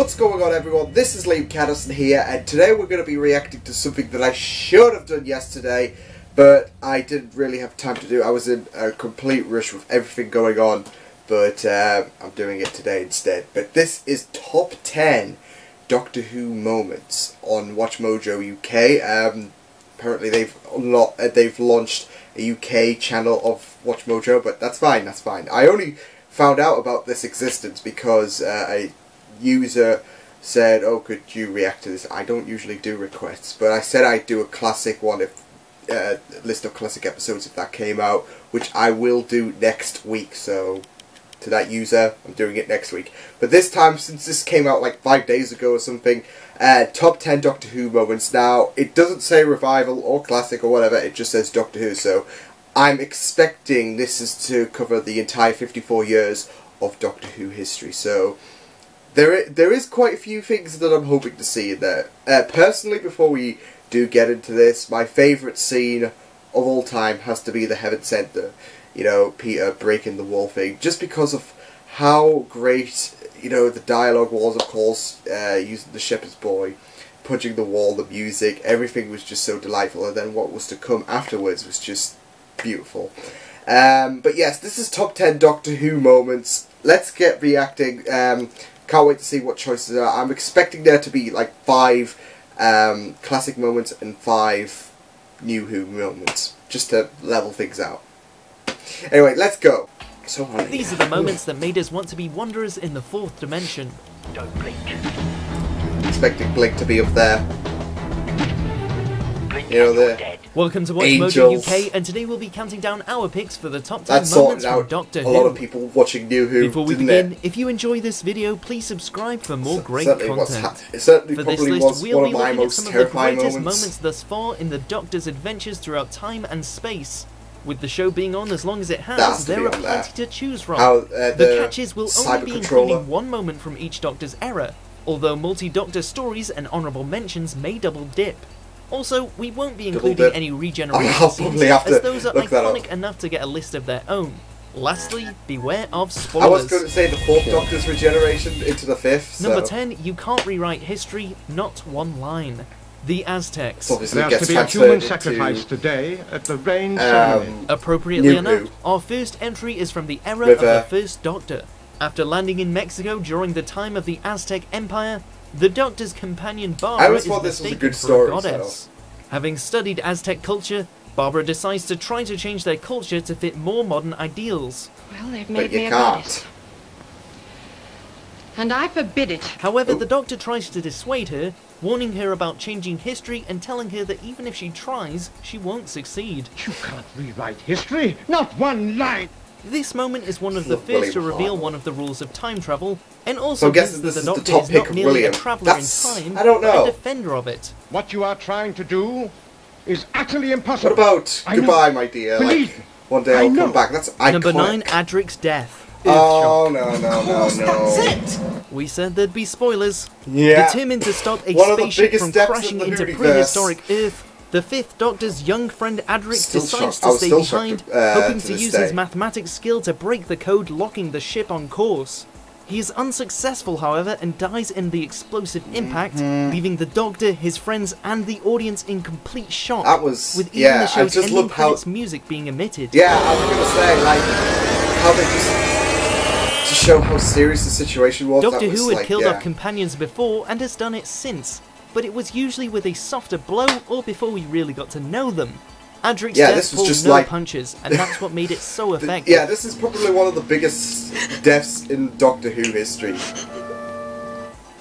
What's going on, everyone? This is Liam Catterson here, and today we're going to be reacting to something that I should have done yesterday, but I didn't really have time to do. I was in a complete rush with everything going on, but I'm doing it today instead. But this is top 10 Doctor Who moments on WatchMojoUK. Apparently they've launched a UK channel of WatchMojo, but that's fine, that's fine. I only found out about this existence because a user said, oh, could you react to this? I don't usually do requests, but I said I'd do a classic one, if list of classic episodes if that came out, which I will do next week. So to that user, I'm doing it next week. But this time, since this came out like 5 days ago or something, top 10 Doctor Who moments. Now, it doesn't say revival or classic or whatever, it just says Doctor Who, so I'm expecting this is to cover the entire 54 years of Doctor Who history. So there is quite a few things that I'm hoping to see in there. Personally, before we do get into this, my favourite scene of all time has to be the Heaven Centre. You know, Peter breaking the wall thing, just because of how great, you know, the dialogue was, of course, using the shepherd's boy, punching the wall, the music, everything was just so delightful, and then what was to come afterwards was just beautiful. But yes, this is top 10 Doctor Who moments. Let's get reacting. Can't wait to see what choices are. I'm expecting there to be like 5 classic moments and 5 New Who moments, just to level things out. Anyway, let's go. So hungry. These are the moments that made us want to be wanderers in the 4th dimension. Don't blink. Expecting Blink to be up there. Blink, You know, you're the dead. Welcome to WatchMojoUK, and today we'll be counting down our picks for the top 10 that sorted moments from out Doctor a Who. lot of people watching New Who. Before we didn't begin, it? if you enjoy this video, please subscribe for more great Certainly content. it certainly For this probably list, was we'll one be of my looking at most some of the terrifying greatest moments. moments thus far in the Doctor's adventures throughout time and space. With the show being on as long as it has, there are plenty to choose from. The catches will only be including one moment from each Doctor's era, although multi-Doctor stories and honourable mentions may double dip. Also, we won't be including any regeneration scenes, as those are iconic enough to get a list of their own. Lastly, beware of spoilers. I was going to say the 4th Doctor's regeneration into the 5th. So. Number 10, you can't rewrite history, not one line. The Aztecs. There's to be a human sacrifice today at the rain ceremony. Appropriately enough, our first entry is from the era of the First Doctor. After landing in Mexico during the time of the Aztec Empire, the Doctor's companion Barbara is mistaken for a goddess. Having studied Aztec culture, Barbara decides to try to change their culture to fit more modern ideals. Well, they've made me a goddess. And I forbid it. However, the Doctor tries to dissuade her, warning her about changing history and telling her that even if she tries, she won't succeed. You can't rewrite history, not one line. This moment is one of the first to reveal one of the rules of time travel, and So also hints that the Doctor is not merely a traveller in time, but a defender of it. What you are trying to do is utterly impossible. What about Goodbye, my dear? Like, one day I'll come back. That's iconic. Number 9, Adric's death. Oh, no. We said there'd be spoilers. Yeah. Determined to stop a spaceship from crashing into prehistoric Earth, the 5th Doctor's young friend Adric decides to stay behind, hoping to use his mathematics skill to break the code locking the ship on course. He is unsuccessful, however, and dies in the explosive impact, leaving the Doctor, his friends, and the audience in complete shock. That was, with even the show's ending credits music being emitted. Yeah, I was gonna say, like, how they just to show how serious the situation was. Doctor Who had like, killed off companions before and has done it since, but it was usually with a softer blow or before we really got to know them. Adric's death pulled no punches, and that's what made it so effective. Yeah, this is probably one of the biggest deaths in Doctor Who history.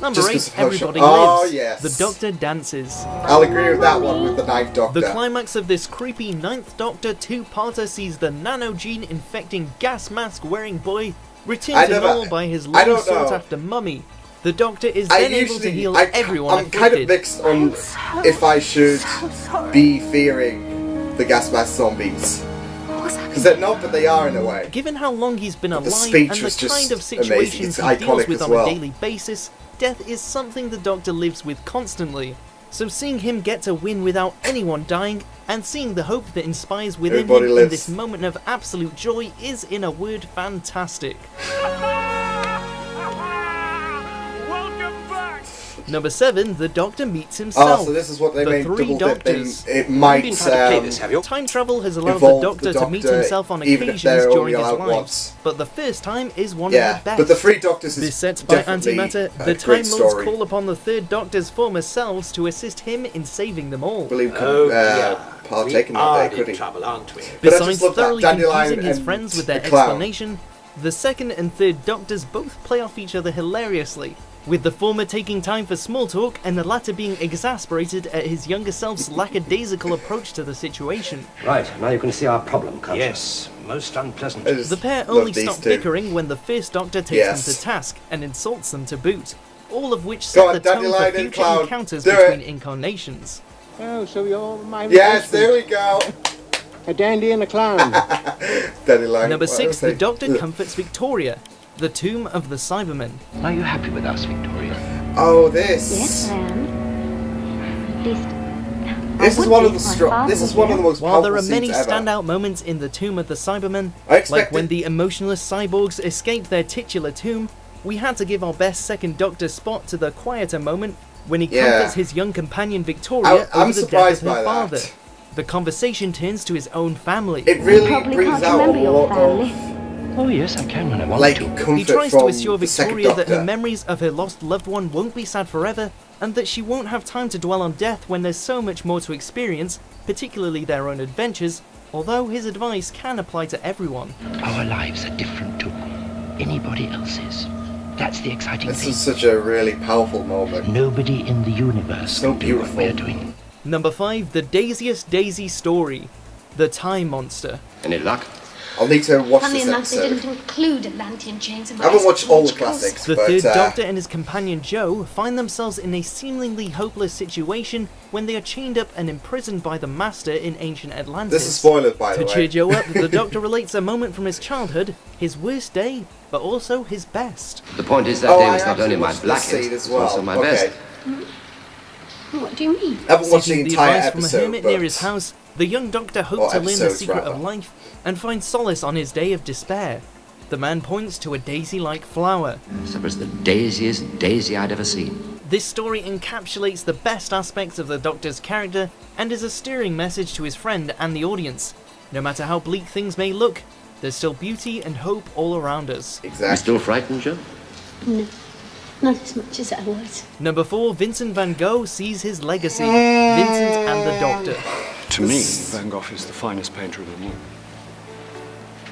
Number 8, everybody lives. Oh, yes. The Doctor dances. I'll agree with that one with the 9th Doctor. The climax of this creepy 9th Doctor 2-parter sees the nanogene infecting gas mask wearing boy return to normal by his long sought after mummy. The Doctor is then able to heal everyone I'm kind of mixed on if I should be fearing the gas mask zombies. Because they're not, but they are in a way. Given how long he's been alive and the kind of situations he deals with on a daily basis, death is something the Doctor lives with constantly. So seeing him get to win without anyone dying, and seeing the hope that inspires within him in this moment of absolute joy is, in a word, fantastic. Welcome back! Number 7, the Doctor meets himself. Oh, so this is what they made three double dipping. doctors. It might Time travel has allowed the Doctor to meet himself on occasions during his life, but the first time is one of the best. But the three Doctors is beset by antimatter, the Time Lords call upon the third Doctor's former selves to assist him in saving them all. William could partake in that day, could he? Besides thoroughly confusing his friends with their explanation, the second and third Doctors both play off each other hilariously, with the former taking time for small talk and the latter being exasperated at his younger self's lackadaisical approach to the situation. Right, now you can see our problem, can't you? Yes, most unpleasant. The pair only stop bickering when the first Doctor takes them to task and insults them to boot, all of which set the tone for future encounters between incarnations. Oh, so you're my Yes, there we go! A dandy and a clown. Number 6, the Doctor comforts Victoria, the tomb of the Cybermen. Are you happy with us, Victoria? Oh, this. Yes, I am. At least, this is one of the most While there are powerful many scenes ever. standout moments in the tomb of the Cybermen, like when the emotionless cyborgs escaped their titular tomb, we had to give our best second Doctor spot to the quieter moment when he comforts his young companion Victoria over the death of her father. The conversation turns to his own family. It really brings out a lot of... Oh yes, I can when I want to. He tries to assure Victoria that her memories of her lost loved one won't be sad forever, and that she won't have time to dwell on death when there's so much more to experience, particularly their own adventures, although his advice can apply to everyone. Our lives are different to anybody else's. That's the exciting thing. This is such a really powerful moment. Nobody in the universe can do what we're doing. Number 5, the Daisiest Daisy story, the Time Monster. Any luck? I'll need to watch funny this enough, episode. they didn't include Atlantean chains in my I haven't watched all the classics, The but... third Doctor and his companion Jo find themselves in a seemingly hopeless situation when they are chained up and imprisoned by the Master in ancient Atlantis. This is spoilers, by the way. To cheer Jo up, the Doctor relates a moment from his childhood, his worst day, but also his best. The point is that day was not only my blackest, it was also my best. What do you mean? I haven't watched the Seeking entire advice from a episode, hermit near his house, the young Doctor hoped to learn the secret of life and find solace on his day of despair. The man points to a daisy-like flower. It was the daisiest daisy I'd ever seen. This story encapsulates the best aspects of the Doctor's character and is a stirring message to his friend and the audience. No matter how bleak things may look, there's still beauty and hope all around us. Exactly. You still frightened, Jo? No, not as much as I was. Number 4, Vincent van Gogh sees his legacy, Vincent and the Doctor. To me, Van Gogh is the finest painter of them all.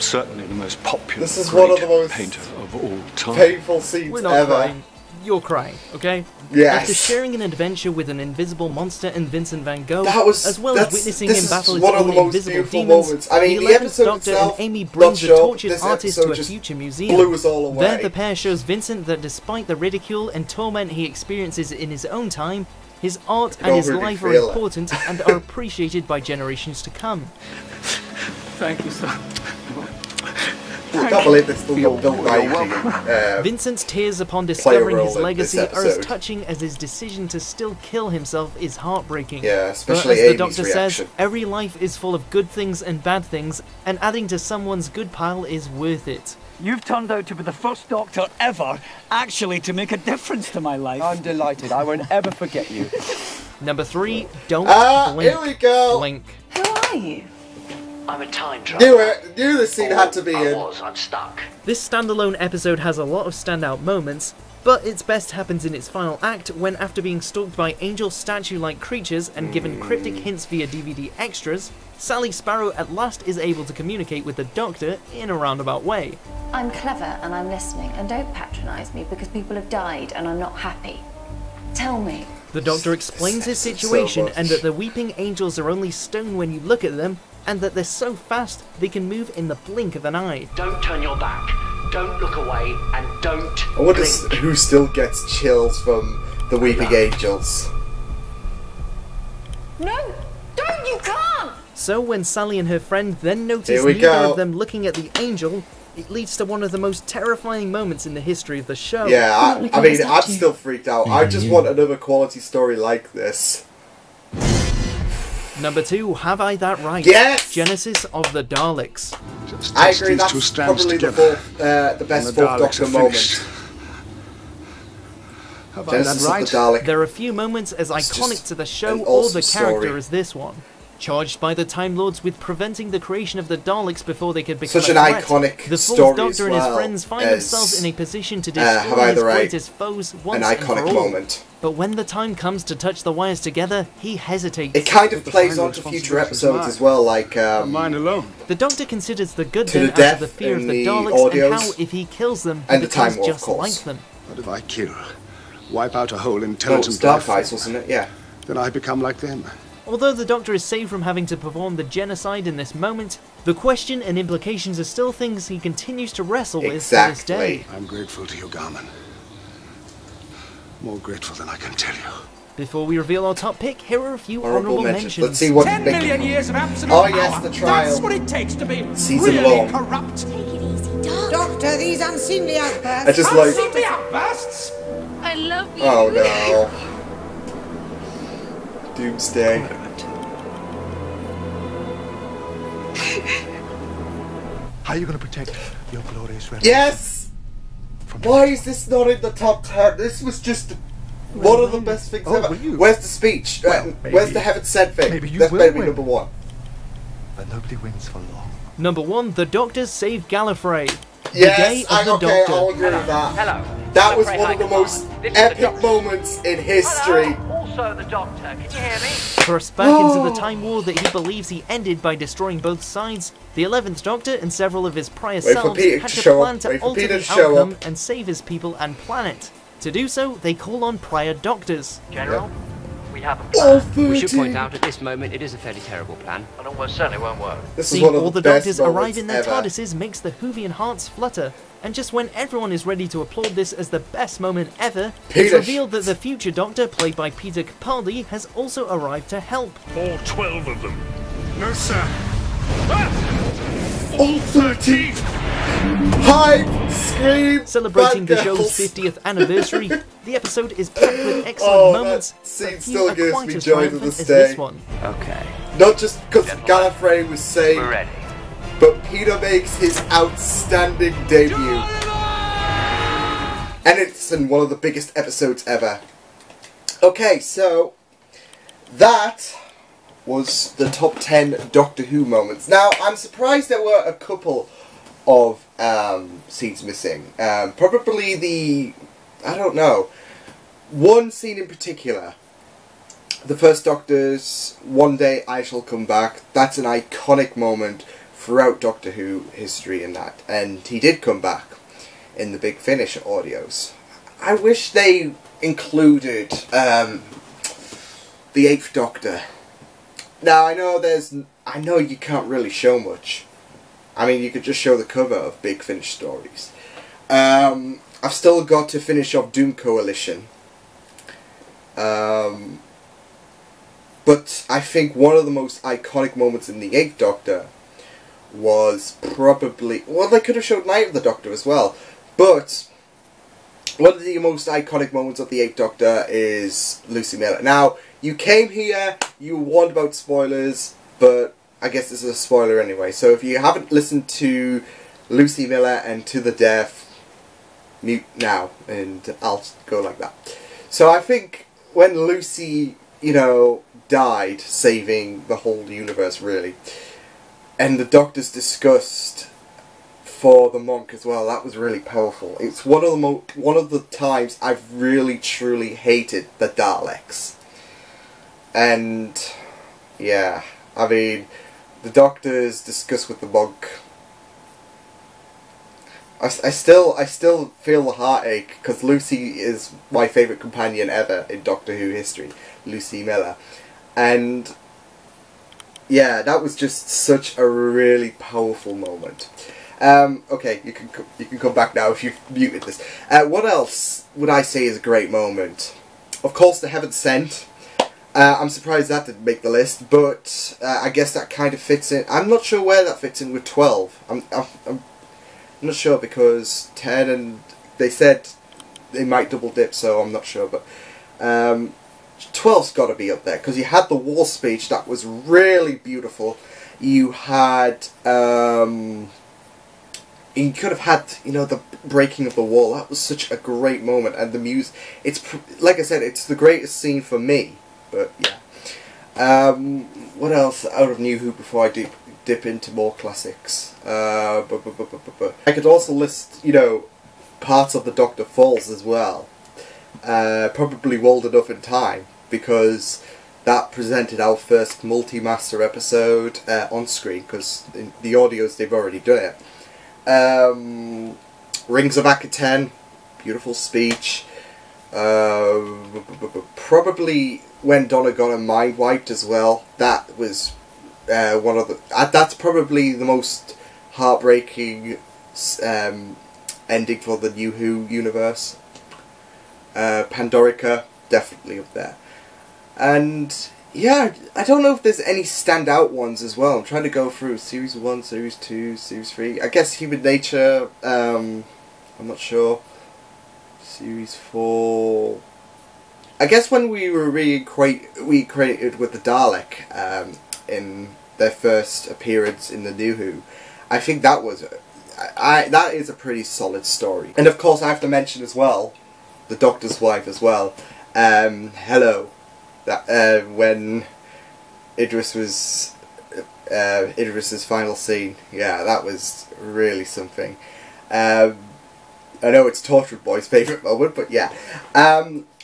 Certainly the most popular this is one of the most painter of all time. Painful scenes We're not ever. crying. You're crying, okay? Yes. After sharing an adventure with an invisible monster and Vincent van Gogh, as well as witnessing him battle his one of own the most invisible beautiful demons, moments. I mean, the the 11th episode Doctor itself, and Amy brings the tortured this artist to a just future museum. blew us all away. There the pair shows Vincent that despite the ridicule and torment he experiences in his own time, his art and his life are important and are appreciated by generations to come. Thank you, sir. I can't believe this still got built by Vincent's tears upon discovering his legacy are as touching as his decision to still kill himself is heartbreaking. Yeah, especially but as the Amy's Doctor reaction. says, every life is full of good things and bad things, and adding to someone's good pile is worth it. You've turned out to be the first Doctor ever actually to make a difference to my life. I'm delighted. I won't ever forget you. Number 3, don't blink. Here we go. Blink. Who are you? I'm a time traveler. Knew the scene had to be in. I'm stuck. This standalone episode has a lot of standout moments, but its best happens in its final act when, after being stalked by angel statue-like creatures and given cryptic hints via DVD extras, Sally Sparrow at last is able to communicate with the Doctor in a roundabout way. I'm clever and I'm listening, and don't patronise me because people have died and I'm not happy. Tell me. The Doctor explains his situation and that the weeping angels are only stone when you look at them, and that they're so fast they can move in the blink of an eye. Don't turn your back, don't look away, and don't I wonder blink. who still gets chills from the weeping angels. No! Don't! You can't! So when Sally and her friend then notice we neither go. of them looking at the angel, it leads to one of the most terrifying moments in the history of the show. Yeah, I mean, I'm still freaked out. I just want another quality story like this. Number 2, Have I That Right? Yes! Genesis of the Daleks. I agree, that's probably the best fourth Doctor moment. Have I that right? There are few moments as iconic to the show or the character as this one. Charged by the Time Lords with preventing the creation of the Daleks before they could become such an iconic the Fourth Doctor and his friends find themselves in a position to destroy his greatest foes once and for all. Moment. But when the time comes to touch the wires together, he hesitates. It kind of plays on to future episodes as well, like mine alone. The Doctor considers the good then out of the fear of the Daleks and how if he kills them, he becomes just like them. What if I kill, wipe out a whole intelligent life, wasn't it? Yeah. Then I become like them. Although the Doctor is saved from having to perform the genocide in this moment, the question and implications are still things he continues to wrestle with to this day. I'm grateful to you, Garmin. More grateful than I can tell you. Before we reveal our top pick, here are a few honourable mentions. Let's see what 10 million years of absolute power. The trial. That's what it takes to be Season really long. corrupt. Take it easy, Doctor, these unseemly outbursts. I just like... Unseemly outbursts? I love you. Oh no. Doomsday. How are you going to protect your glorious reputation? Yes! Why is this not in the top 10? This was just one of the best things ever. Where's the speech? Where's the Heaven Sent thing? That's better be number one. But nobody wins for long. Number 1, the Doctors save Gallifrey. Yes, I'll agree with that. Hello. That was one of the most epic moments in history. Also the Doctor, can you hear me? Thrust back into the time war that he believes he ended by destroying both sides, the 11th Doctor and several of his prior selves had to plan to alter the outcome and save his people and planet. To do so, they call on prior Doctors. General, we have a plan. We should point out at this moment it is a fairly terrible plan. And almost certainly won't work. Seeing all the Doctors arrive in their TARDISes makes the Whovian hearts flutter. And just when everyone is ready to applaud this as the best moment ever, it's revealed that the future Doctor, played by Peter Capaldi, has also arrived to help. All 12 of them. No, sir. All 13! Hype! Scream! Celebrating the show's 50th anniversary, the episode is packed with excellent moments. That scene still gives me joy to this day. Okay. Not just because Gallifrey was saved. We're ready. But Peter makes his outstanding debut. And it's in one of the biggest episodes ever. Okay, so that was the top 10 Doctor Who moments. Now, I'm surprised there were a couple of scenes missing. Probably the... I don't know. One scene in particular. The First Doctor's One Day I Shall Come Back. That's an iconic moment throughout Doctor Who history in that, and he did come back in the Big Finish audios. I wish they included the 8th Doctor. Now I know you can't really show much. I mean, you could just show the cover of Big Finish stories. I've still got to finish off Doom Coalition. But I think one of the most iconic moments in the 8th Doctor was probably... Well, they could have showed Night of the Doctor as well. But one of the most iconic moments of the 8th Doctor is Lucy Miller. Now, you came here, you warned about spoilers, but I guess this is a spoiler anyway. So if you haven't listened to Lucy Miller and To the Death, mute now, and I'll go like that. So I think when Lucy, you know, died, saving the whole universe, really, and the Doctor's disgust for the monk as well, that was really powerful. It's one of the times I've really truly hated the Daleks. And yeah, I mean, the Doctor's disgust with the monk. I still feel the heartache because Lucy is my favourite companion ever in Doctor Who history, Lucy Miller, and yeah, that was just such a really powerful moment. Okay, you can come back now if you've muted this. What else would I say is a great moment? Of course, the Heaven Sent. I'm surprised that didn't make the list, but I guess that kind of fits in. I'm not sure where that fits in with 12. I'm not sure because 10 and they said they might double dip, so I'm not sure, but 12's got to be up there because you had the war speech that was really beautiful. You had he could have had, you know, the breaking of the wall. That was such a great moment, and the music. It's like I said, it's the greatest scene for me. But yeah. What else out of NuWho before I dip into more classics? I could also list, you know, parts of the Doctor Falls as well. Probably rolled enough in time, because that presented our first multi-master episode on screen, because in the audios they've already done it. Rings of Akaten, beautiful speech. Probably when Donna got her mind wiped as well. That was one of the. That's probably the most heartbreaking ending for the NuWho universe. Pandorica, definitely up there. And yeah, I don't know if there's any standout ones as well. I'm trying to go through Series 1, Series 2, Series 3. I guess Human Nature, I'm not sure. Series 4... I guess when we were recreated with the Dalek in their first appearance in the NuWho, I think that was... that is a pretty solid story. And of course I have to mention as well, the Doctor's wife as well. Hello. That when Idris was Idris's final scene, yeah, that was really something. I know it's Tortured Boy's favourite moment, but yeah.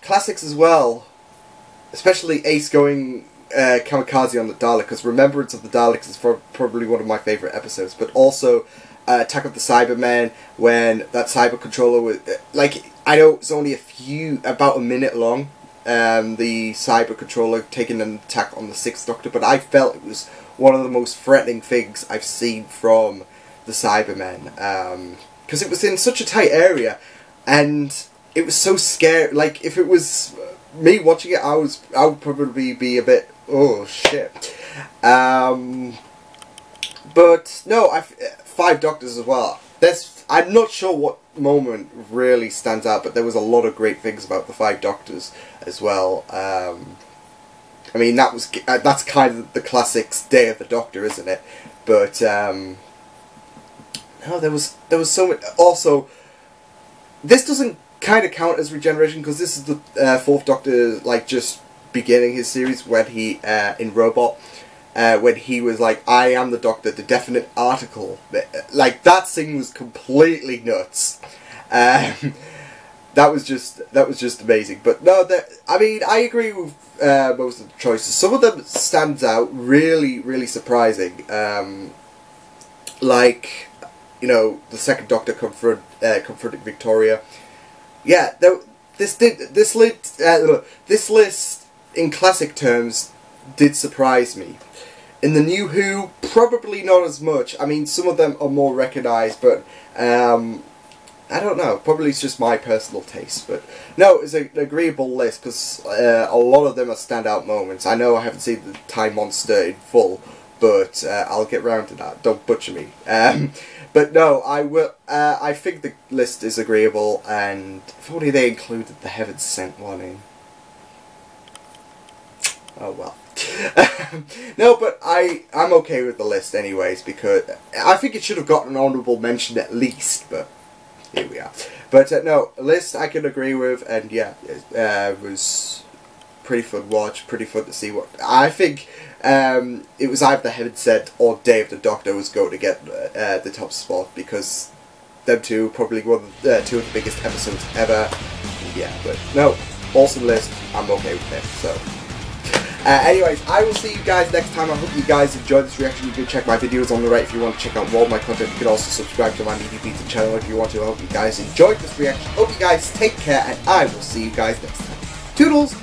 Classics as well, especially Ace going kamikaze on the Dalek, because Remembrance of the Daleks is probably one of my favourite episodes, but also Attack of the Cybermen, when that cyber controller was like, I know it's only about a minute long. The cyber controller taking an attack on the 6th Doctor, but I felt it was one of the most threatening things I've seen from the Cybermen, because it was in such a tight area, and it was so scary. Like, if it was me watching it, I would probably be a bit, oh shit. But no, 5 Doctors as well. I'm not sure what moment really stands out, but there was a lot of great things about the 5 Doctors as well. I mean, that's kind of the Classics Day of the Doctor, isn't it? But no, there was so much. Also, this doesn't kind of count as regeneration, because this is the 4th Doctor, like, just beginning his series when he in Robot. When he was like, I am the Doctor, the definite article. Like, that scene was completely nuts. That was just amazing. But no, I mean, I agree with most of the choices. Some of them stands out really, really surprising. Like, you know, the 2nd Doctor confronting Victoria. Yeah, this list in classic terms did surprise me. In the NuWho, probably not as much. I mean, some of them are more recognised, but I don't know. Probably it's just my personal taste. But no, it's an agreeable list, because a lot of them are standout moments. I know I haven't seen the Time Monster in full, but I'll get round to that. Don't butcher me. But no, I will. I think the list is agreeable, and if only they included the Heaven Sent one in. Oh well. No, but I'm okay with the list anyways, because I think it should have gotten an honourable mention at least, but here we are. But no, a list I can agree with, and yeah, it was pretty fun watch, pretty fun to see what... I think it was either the Heaven Sent or Day of the Doctor was going to get the top spot, because them two probably one of the 2 of the biggest episodes ever. Yeah, but no, awesome list, I'm okay with it, so... anyways, I will see you guys next time. I hope you guys enjoyed this reaction. You can check my videos on the right if you want to check out more of my content. You can also subscribe to my Vincent channel if you want to. I hope you guys enjoyed this reaction. Hope you guys take care, and I will see you guys next time. Toodles!